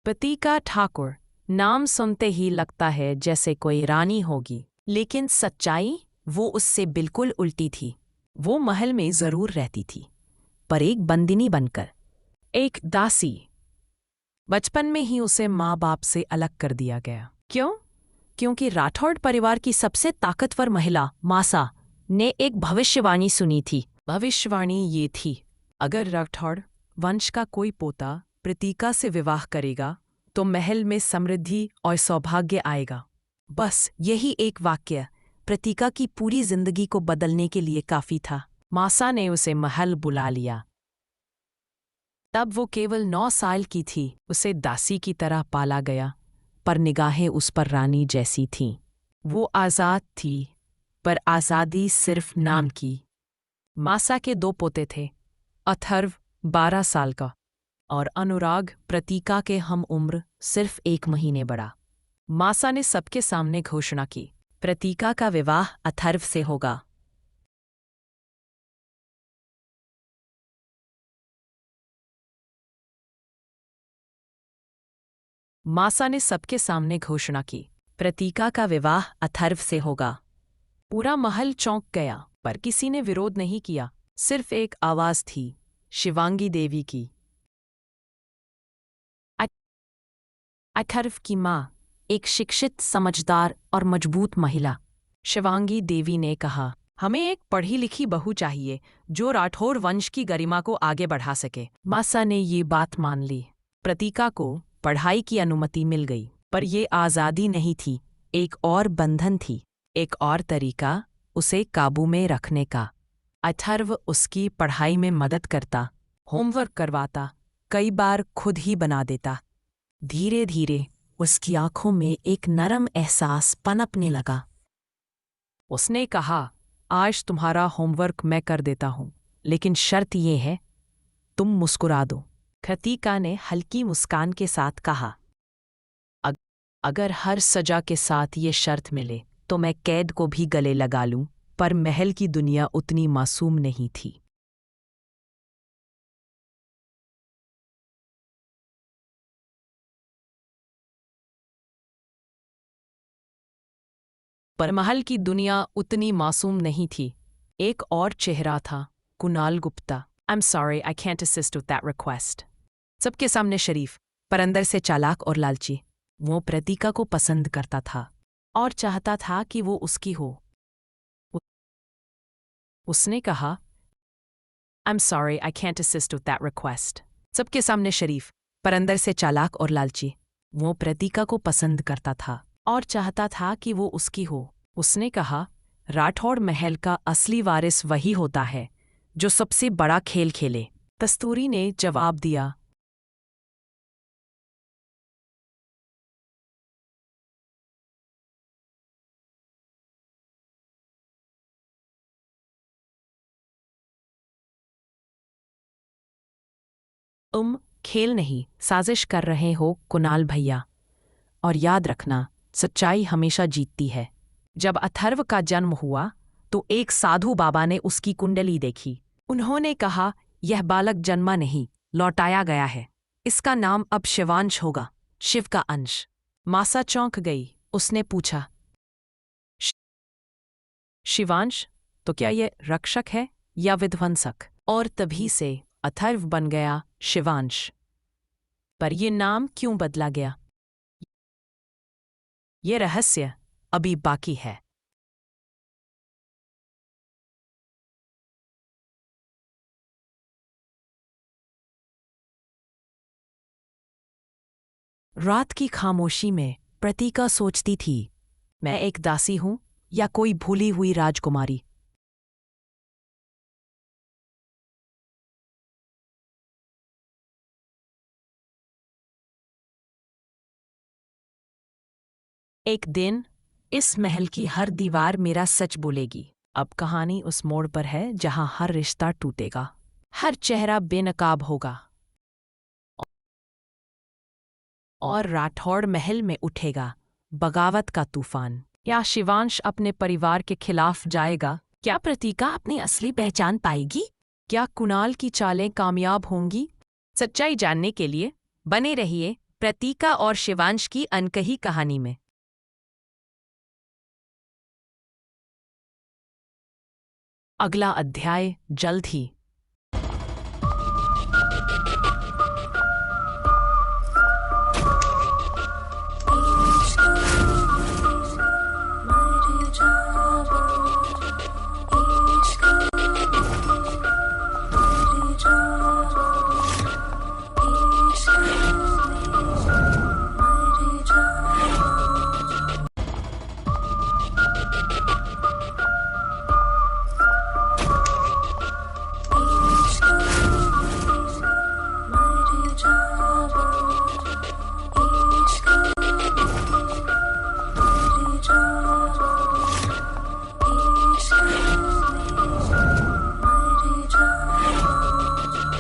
प्रतीका ठाकुर नाम सुनते ही लगता है जैसे कोई रानी होगी, लेकिन सच्चाई वो उससे बिल्कुल उल्टी थी। वो महल में जरूर रहती थी, पर एक बंदिनी बनकर, एक दासी। बचपन में ही उसे माँ बाप से अलग कर दिया गया। क्यों? क्योंकि राठौड़ परिवार की सबसे ताकतवर महिला मासा ने एक भविष्यवाणी सुनी थी। भविष्यवाणी ये थी, अगर राठौड़ वंश का कोई पोता प्रतीका से विवाह करेगा तो महल में समृद्धि और सौभाग्य आएगा। बस यही एक वाक्य प्रतीका की पूरी जिंदगी को बदलने के लिए काफी था। मासा ने उसे महल बुला लिया। तब वो केवल 9 साल की थी। उसे दासी की तरह पाला गया, पर निगाहें उस पर रानी जैसी थीं। वो आज़ाद थी, पर आज़ादी सिर्फ नाम की। मासा के 2 पोते थे, अथर्व 12 साल का और अनुराग प्रतीका के हम उम्र सिर्फ 1 महीने बड़ा। मासा ने सबके सामने घोषणा की, प्रतीका का विवाह अथर्व से होगा। मासा ने सबके सामने घोषणा की, प्रतीका का विवाह अथर्व से होगा। पूरा महल चौंक गया, पर किसी ने विरोध नहीं किया। सिर्फ एक आवाज थी, शिवांगी देवी की। अथर्व की माँ, एक शिक्षित, समझदार और मजबूत महिला। शिवांगी देवी ने कहा, हमें एक पढ़ी लिखी बहू चाहिए जो राठौर वंश की गरिमा को आगे बढ़ा सके। मासा ने ये बात मान ली। प्रतीका को पढ़ाई की अनुमति मिल गई, पर ये आज़ादी नहीं थी, एक और बंधन थी, एक और तरीका उसे काबू में रखने का। अथर्व उसकी पढ़ाई में मदद करता, होमवर्क करवाता, कई बार खुद ही बना देता। धीरे धीरे उसकी आंखों में एक नरम एहसास पनपने लगा। उसने कहा, आज तुम्हारा होमवर्क मैं कर देता हूं, लेकिन शर्त यह है, तुम मुस्कुरा दो। प्रतीका ने हल्की मुस्कान के साथ कहा, अगर हर सजा के साथ ये शर्त मिले तो मैं कैद को भी गले लगा लूं। पर महल की दुनिया उतनी मासूम नहीं थी। पर महल की दुनिया उतनी मासूम नहीं थी। एक और चेहरा था, Kunal Gupta. I am sorry, I can't assist with that request. सबके सामने शरीफ, पर अंदर से चालाक और लालची। वो प्रतीका को पसंद करता था और चाहता था कि वो उसकी हो। उसने कहा, I am sorry, I can't assist with that request. सबके सामने शरीफ, पर अंदर से चालाक और लालची। वो प्रतीका को पसंद करता था और चाहता था कि वो उसकी हो। उसने कहा, राठौड़ महल का असली वारिस वही होता है जो सबसे बड़ा खेल खेले। कस्तूरी ने जवाब दिया, तुम खेल नहीं, साजिश कर रहे हो कुणाल भैया। और याद रखना, सच्चाई हमेशा जीतती है। जब अथर्व का जन्म हुआ तो एक साधु बाबा ने उसकी कुंडली देखी। उन्होंने कहा, यह बालक जन्मा नहीं, लौटाया गया है। इसका नाम अब शिवांश होगा, शिव का अंश। मासा चौंक गई। उसने पूछा, "शि- शिवांश? तो क्या यह रक्षक है या विध्वंसक?" और तभी से अथर्व बन गया शिवांश। पर यह नाम क्यों बदला गया, ये रहस्य अभी बाकी है। रात की खामोशी में प्रतीका सोचती थी, मैं एक दासी हूं या कोई भूली हुई राजकुमारी। एक दिन इस महल की हर दीवार मेरा सच बोलेगी। अब कहानी उस मोड़ पर है जहां हर रिश्ता टूटेगा, हर चेहरा बेनकाब होगा और राठौड़ महल में उठेगा बगावत का तूफान। क्या शिवांश अपने परिवार के खिलाफ जाएगा? क्या प्रतीका अपनी असली पहचान पाएगी? क्या कुणाल की चालें कामयाब होंगी? सच्चाई जानने के लिए बने रहिए प्रतीका और शिवांश की अनकही कहानी में। अगला अध्याय जल्द ही।